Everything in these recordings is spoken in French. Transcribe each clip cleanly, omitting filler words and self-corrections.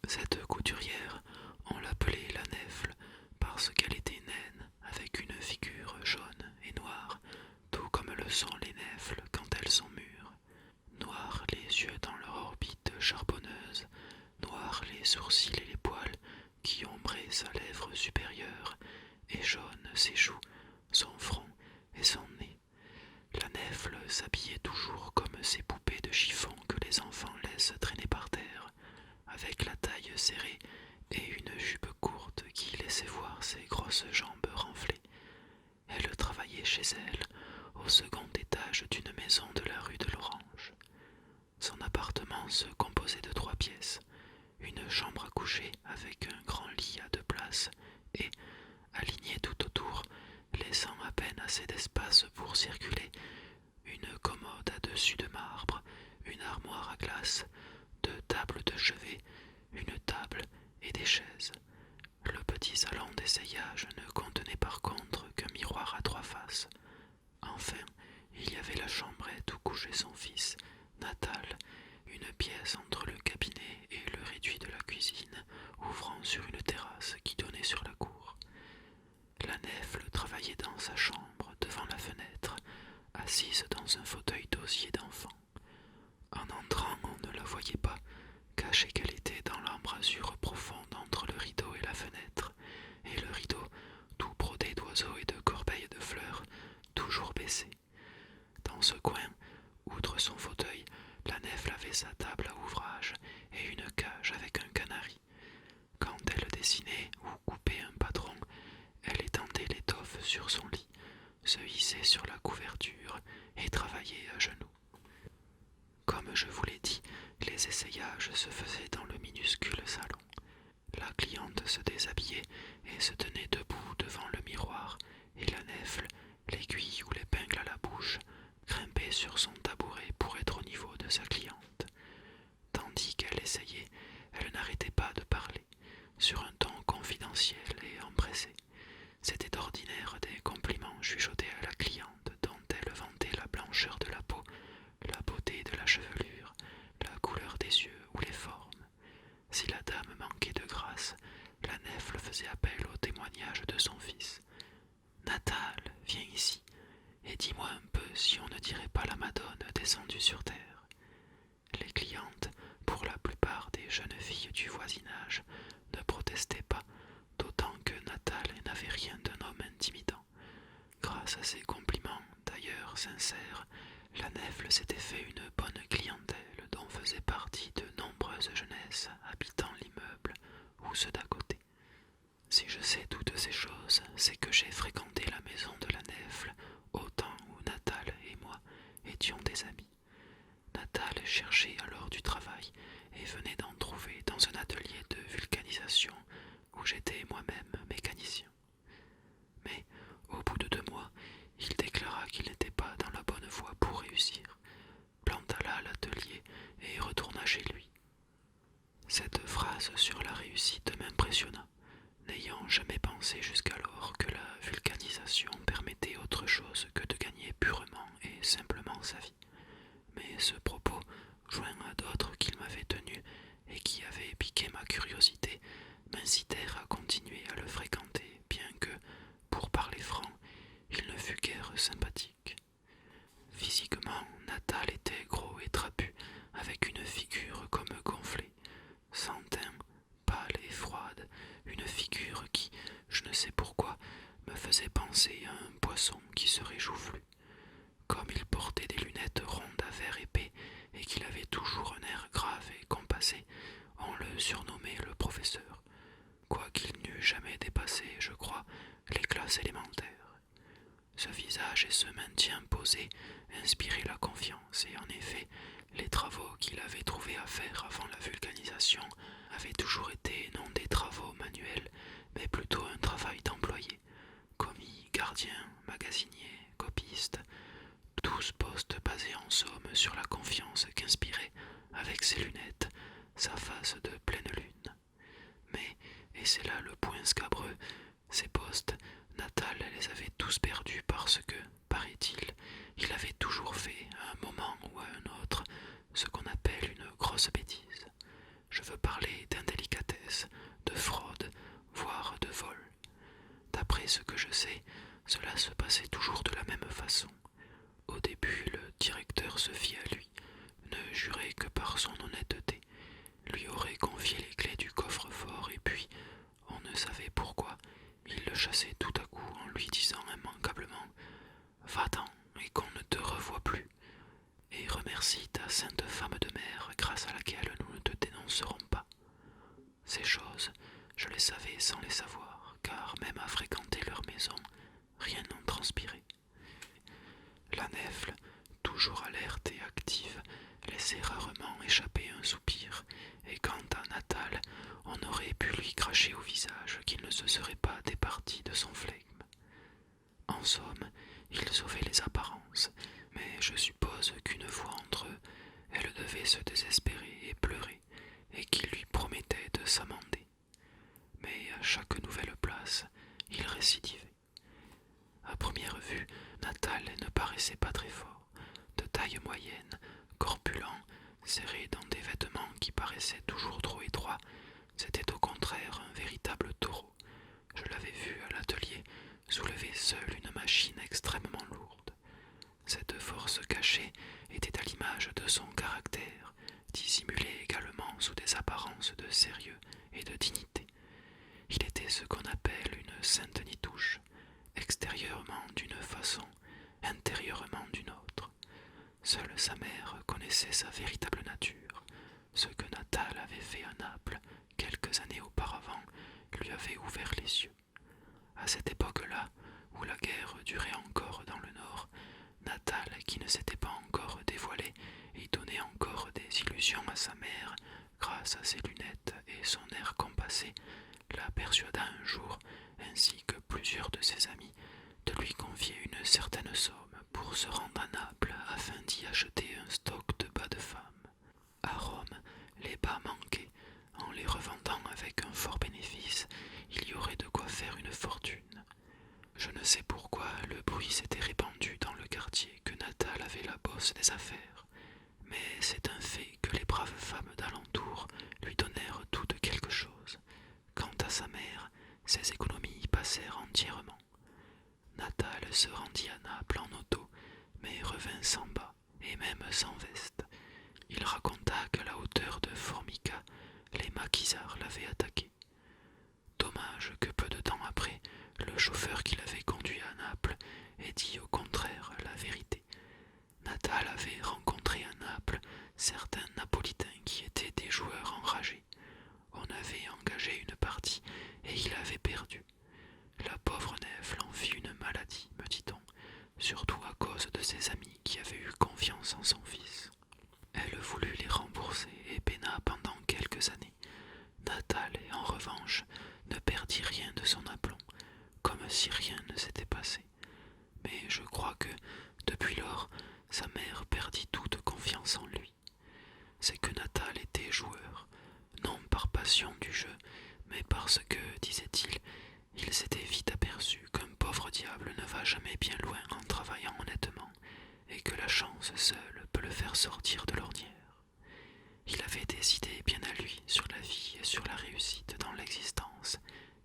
Cette couturière, on l'appelait la Nèfle parce qu'elle était naine, avec une figure jaune et noire, tout comme le sont les nèfles quand elles sont mûres. Noirs les yeux dans leur orbite charbonneuse, noirs les sourcils et les poils qui ombraient sa lèvre supérieure, et jaunes ses joues, son front et son nez. La Nèfle s'habillait toujours comme ces poupées de chiffon que les enfants laissent traîner par terre, avec la taille serrée et une jupe courte qui laissait voir ses grosses jambes renflées. Elle travaillait chez elle, au second étage d'une maison de la rue de l'Orange. Son appartement se composait de 3 pièces, une chambre à coucher avec un grand lit à 2 places et, aligné tout autour, laissant à peine assez d'espace pour circuler, une commode à dessus de marbre, une armoire à glace, 2 tables de chevet, une table et des chaises. Le petit salon d'essayage ne contenait par contre qu'un miroir à 3 faces. Enfin, il y avait la chambrette où couchait son fils, Natal, une pièce entre le cabinet et le réduit de la cuisine, ouvrant sur une terrasse qui donnait sur la cour. La Nèfle travaillait dans sa chambre, devant la fenêtre, assise dans un fauteuil d'osier d'enfant. En entrant, on ne la voyait pas, cachée qu'elle était dans l'embrasure profonde entre le rideau et la fenêtre, et le rideau, tout brodé d'oiseaux et de corbeilles de fleurs, toujours baissé. Dans ce coin, outre son fauteuil, la Nèfle avait sa table à ouvrage et une cage avec un canari. Quand elle dessinait ou coupait un patron, elle étendait l'étoffe sur son lit, se hissait sur la couverture et travaillait à genoux. Comme je vous l'ai dit, les essayages se faisaient dans le minuscule salon. La cliente se déshabillait et se tenait debout devant le miroir, et la Nèfle, l'aiguille ou l'épingle à la bouche, grimpait sur son tabouret pour être au niveau de sa cliente. Tandis qu'elle essayait, elle n'arrêtait pas de parler, sur un ton confidentiel et empressé. C'était ordinaire des compliments chuchotés à la cliente dont elle vantait la blancheur de la peau, la beauté de la chevelure, la couleur des yeux ou les formes. Si la dame manquait de grâce, la Nèfle faisait appel au témoignage de son fils. Natal, viens ici, et dis-moi un peu si on ne dirait pas la Madone descendue sur terre. Les clientes, pour la plupart des jeunes filles du voisinage, ne protestaient pas, d'autant que Natal n'avait rien d'un homme intimidant. Grâce à ses compliments, d'ailleurs sincères, la Nèfle s'était fait une bonne clientèle dont faisaient partie de nombreuses jeunesses habitant l'immeuble ou ceux d'à côté. Si je sais toutes ces choses, c'est que j'ai fréquenté la maison de la Nèfle au temps où Natal et moi étions des amis. Natal cherchait alors du travail et venait d'en trouver dans un atelier de vulcanisation où j'étais moi-même mécanicien. Mais au bout de 2 mois, il déclara qu'il n'était pas dans la bonne voie pour réussir, planta là l'atelier et retourna chez lui. Cette phrase sur la réussite m'impressionna, n'ayant jamais pensé jusqu'alors que la vulcanisation permettait autre chose que de gagner purement et simplement sa vie. Mais ce propos, joint à d'autres qu'il m'avait tenus et qui avaient piqué ma curiosité, m'incitèrent à continuer à le fréquenter, bien que, pour parler franc, il ne fût guère sympathique. Physiquement, Natal était gros et trapu, avec une figure comme gonflée, sans teint, pâle et froide, une figure qui, je ne sais pourquoi, me faisait penser à un poisson qui serait joufflu. Comme il portait des lunettes rondes à verre épais et qu'il avait toujours un air grave et compassé, on le surnommait le professeur, quoiqu'il n'eût jamais dépassé, je crois, les classes élémentaires. Ce visage et ce maintien posé inspiraient la confiance, et en effet, les travaux qu'il avait trouvé à faire avant la vulcanisation avaient toujours été non des travaux manuels, mais plutôt un travail d'employé, commis, gardien, magasinier, copiste, tous postes basés en somme sur la confiance qu'inspirait, avec ses lunettes, sa face de pleine lune. Mais, et c'est là le point scabreux, ces postes, Natal les avait tous perdus parce que, paraît-il, il avait toujours fait, à un moment ou à un autre, ce qu'on appelle une grosse bêtise. Je veux parler d'indélicatesse. Cela se passait toujours de la même façon. Au début, le directeur se fiait à lui, ne jurait que par son honnêteté, lui aurait confié les clés du coffre-fort et puis, on ne savait pourquoi, il le chassait tout à coup en lui disant immanquablement « Va-t'en et qu'on ne te revoie plus, et remercie ta sainte femme de mère grâce à laquelle nous ne te dénoncerons pas. » Ces choses, je les savais sans les savoir, car même à fréquenter leur maison, rien n'en transpirait. La Nèfle, toujours alerte et active, laissait rarement échapper un soupir, et quant à Natal, on aurait pu lui cracher au visage qu'il ne se serait pas départi de son flegme. En somme, il sauvait les apparences, mais je suppose qu'une fois entre eux, elle devait se désespérer et pleurer, et qu'il lui promettait de s'amender. Mais à chaque nouvelle place, il récidivait. À première vue, Natal ne paraissait pas très fort, de taille moyenne, corpulent, serré dans des vêtements qui paraissaient toujours trop étroits. C'était au contraire un véritable taureau. Je l'avais vu à l'atelier soulever seul une machine extrêmement lourde. Cette force cachée était à l'image de son caractère, dissimulé également sous des apparences de sérieux et de dignité. Il était ce qu'on appelle une sainte nitouche, extérieurement d'une façon, intérieurement d'une autre. Seule sa mère connaissait sa véritable nature. Ce que Natal avait fait à Naples quelques années auparavant lui avait ouvert les yeux. À cette époque-là, où la guerre durait encore dans le Nord, Natal, qui ne s'était pas encore dévoilé et donnait encore des illusions à sa mère grâce à ses lunettes et son air compassé, la persuada un jour, ainsi que plusieurs de ses amis, de lui confier une certaine somme pour se rendre à Naples afin d'y acheter un stock de bas de femme. À Rome, les bas manquaient. En les revendant avec un fort bénéfice, il y aurait de quoi faire une fortune. Je ne sais pourquoi le bruit s'était répandu dans le quartier que Natal avait la bosse des affaires, mais c'est un fait que les braves femmes d'alentour lui donnèrent toutes quelque chose. Quant à sa mère, ses économies y passèrent entièrement. Natal se rendit à Naples en auto, mais revint sans bas et même sans veste. Il raconta qu'à la hauteur de Formica, les maquisards l'avaient attaqué. Dommage que peu de temps après, le chauffeur qui l'avait conduit à Naples ait dit au contraire la vérité. Natal avait rencontré à Naples certains Napolitains qui étaient des joueurs enragés. On avait engagé une partie et il avait perdu. La pauvre Nèfle en fit une maladie, me dit-on, surtout à cause de ses amis qui avaient eu confiance en son fils. Elle voulut les rembourser et peina pendant quelques années. Natal, en revanche, ne perdit rien de son aplomb, comme si rien ne s'était passé. Mais je crois que, depuis lors, sa mère perdit toute confiance en lui. C'est que Natal était joueur, non par passion du jeu, mais parce que, disait-il, il s'était vite aperçu qu'un pauvre diable ne va jamais bien loin en travaillant honnêtement, et que la chance seule peut le faire sortir de l'ornière. Il avait des idées bien à lui sur la vie et sur la réussite dans l'existence,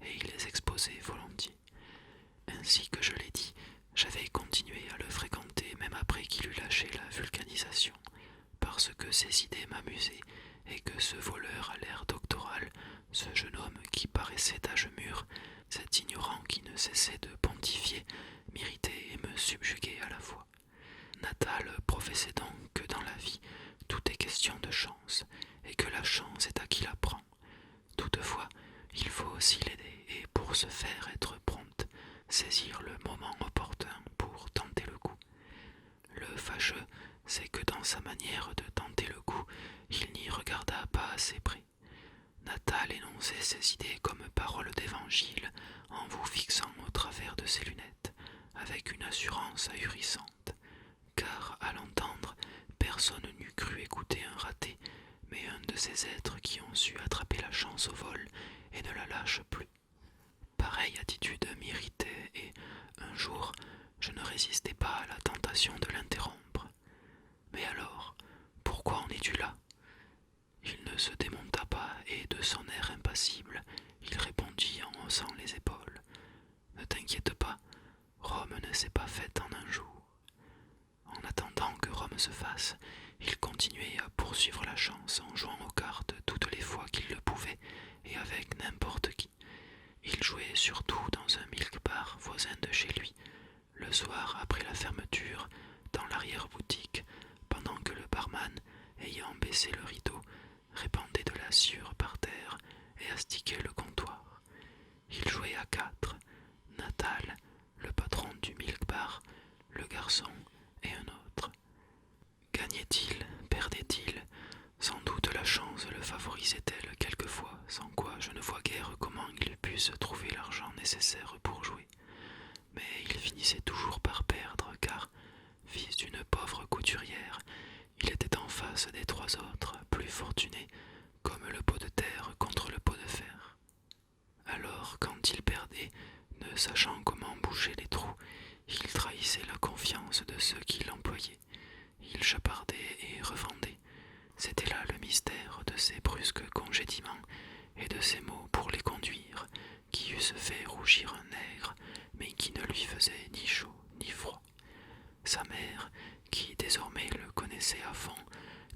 et il les exposait volontiers. Ainsi que je l'ai dit, j'avais continué à le fréquenter même après qu'il eut lâché la vulcanisation, parce que ses idées m'amusaient et que ce voleur à l'air doctoral, ce jeune homme qui paraissait d'âge mûr, cet ignorant qui ne cessait de pontifier, m'irritait et me subjuguait à la fois. Natal professait donc que dans la vie, tout est question de chance, et que la chance est à qui la prend. Toutefois, il faut aussi l'aider, et pour ce faire être prompte, saisir le moment opportun pour tenter le coup. Le fâcheux, c'est que dans sa manière de tenter le coup, il n'y regarda pas assez près. Natal énonçait ses idées comme paroles d'évangile en vous fixant au travers de ses lunettes, avec une assurance ahurissante, car à l'entendre, personne n'eût cru écouter un raté, mais un de ces êtres qui ont su attraper la chance au vol et ne la lâchent plus. Pareille attitude m'irritait et, un jour, je ne résistais pas à la tentation de l'interrompre. Mais alors, pourquoi en es-tu là ? Il ne se démonta pas et, de son air impassible, il répondit en haussant les épaules. Ne t'inquiète pas, Rome Rome ne s'est pas faite en un jour. En attendant que Rome se fasse, il continuait à poursuivre la chance en jouant aux cartes toutes les fois qu'il le pouvait et avec n'importe qui. Il jouait surtout dans un milk-bar voisin de chez lui, le soir après la fermeture, dans l'arrière-boutique, pendant que le barman, ayant baissé le rideau, répandait de la sueur par terre et astiquait le comptoir. Il jouait à quatre, Natal, le patron du milk-bar, le garçon et un autre. Gagnait-il, perdait-il? Sans doute la chance le favorisait-elle quelquefois, sans quoi je ne vois guère comment il puisse trouver l'argent nécessaire pour jouer. Mais il finissait toujours par perdre, car, fils d'une pauvre couturière, il était en face des trois autres, plus fortunés, comme le pot de terre contre le pot de fer. Alors, quand il perdait, ne sachant comment boucher les trous, il trahissait la confiance de ceux qui l'employaient. Il chapardait et revendait. C'était là le mystère de ces brusques congédiements et de ces mots pour les conduire, qui eussent fait rougir un nègre, mais qui ne lui faisaient ni chaud ni froid. Sa mère, qui désormais le connaissait à fond,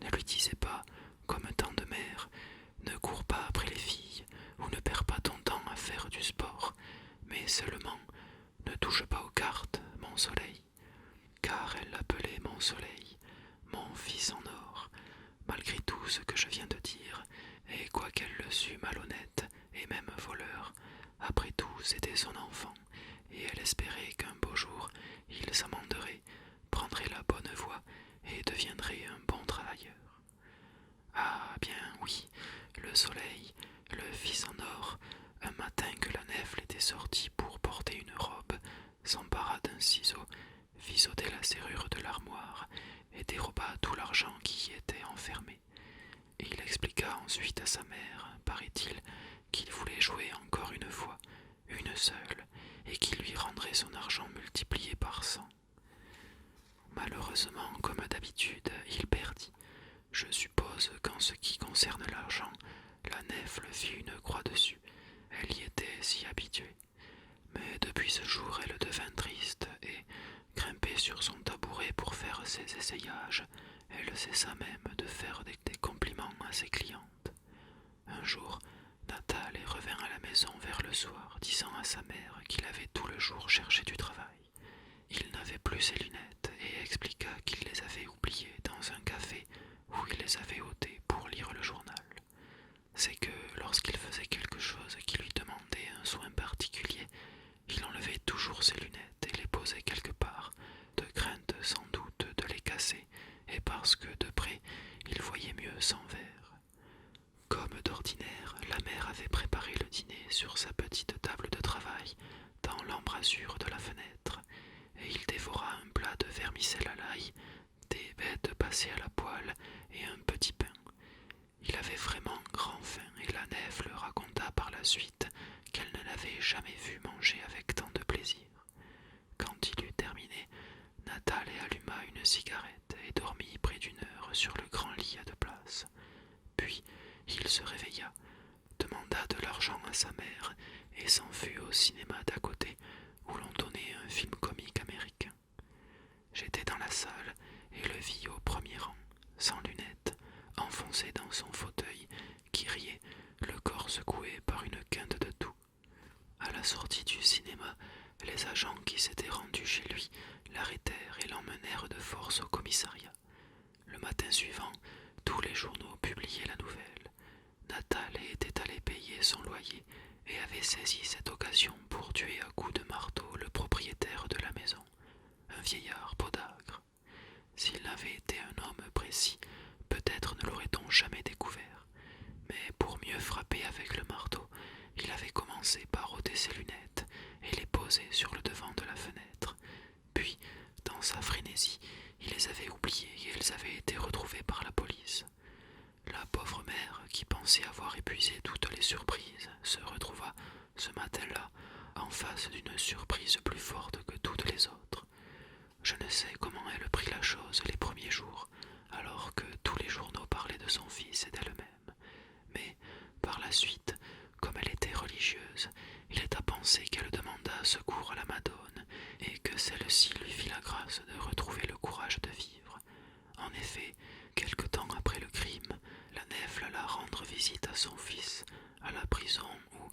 ne lui disait pas, comme tant de mères, ne cours pas après les filles, ou ne perds pas ton temps à faire du sport, mais seulement, ne touche pas aux cartes, mon soleil. Car elle l'appelait mon soleil, mon fils en or, malgré tout ce que je viens de dire, et quoiqu'elle le sût malhonnête et même voleur, après tout c'était son enfant, et elle espérait qu'un beau jour il s'amenderait, prendrait la bonne voie et deviendrait un bon travailleur. Ah bien oui, le soleil, le fils en or, un matin que la nèfle était sortie pour porter une robe, s'empara d'un ciseau, fit sauter la serrure de l'armoire et déroba tout l'argent qui y était enfermé. Et il expliqua ensuite à sa mère, paraît-il, qu'il voulait jouer encore une fois, une seule, et qu'il lui rendrait son argent multiplié par 100. Malheureusement, comme d'habitude, il perdit. Je suppose qu'en ce qui concerne l'argent, la nèfle fit une croix dessus. Elle y était si habituée. Mais depuis ce jour, elle devint triste et, grimpée sur son tabouret pour faire ses essayages, elle cessa même de faire des compliments à ses clientes. Un jour, Natal revint à la maison vers le soir, disant à sa mère qu'il avait tout le jour cherché du travail. Il n'avait plus ses lunettes et expliqua qu'il les avait oubliées dans un café où il les avait ôtées pour lire le journal. C'est que lorsqu'il faisait quelque chose qui lui demandait un soin particulier, il enlevait toujours ses lunettes et les posait quelque part, de crainte sans doute de les casser, et parce que de près il voyait mieux sans verre. Comme d'ordinaire, la mère avait préparé le dîner sur sa petite table de travail, dans l'embrasure de la fenêtre, et il dévora un plat de vermicelle à l'ail, des bêtes passées à la poêle et un petit pain. Il avait vraiment grand faim et la nèfle raconta par la suite qu'elle ne l'avait jamais vu manger avec tant de plaisir. Quand il eut terminé, Natal alluma une cigarette et dormit près d'une heure sur le grand lit à deux places. Puis il se réveilla, demanda de l'argent à sa mère et s'en fut au cinéma d'à côté où l'on donnait un film comique américain. J'étais dans la salle et le vis au premier rang, sans lunettes, enfoncé dans son fauteuil, qui riait, le corps secoué par une quinte de toux. À la sortie du cinéma, les agents qui s'étaient rendus chez lui l'arrêtèrent et l'emmenèrent de force au commissariat. Le matin suivant, tous les journaux publiaient la nouvelle. Natal était allé payer son loyer et avait saisi cette occasion pour tuer à coups de marteau le propriétaire de la maison, un vieillard podagre. S'il avait été un homme précis, peut-être ne l'aurait-on jamais découvert. Mais pour mieux frapper avec le marteau, il avait commencé par ôter ses lunettes et les poser sur le devant de la fenêtre. Puis, dans sa frénésie, il les avait oubliées et elles avaient été retrouvées par la police. La pauvre mère, qui pensait avoir épuisé toutes les surprises, se retrouva, ce matin-là, en face d'une surprise plus forte que toutes les autres. Je ne sais comment elle prit la chose les premiers jours, alors que tous les journaux parlaient de son fils et d'elle-même. Mais, par la suite, comme elle était religieuse, il est à penser qu'elle demanda secours à la Madone, et que, que celle-ci lui fit la grâce de retrouver le courage de vivre. En effet, quelque temps après le crime, la Nèfle alla rendre visite à son fils, à la prison où,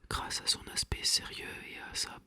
grâce à son aspect sérieux et à sa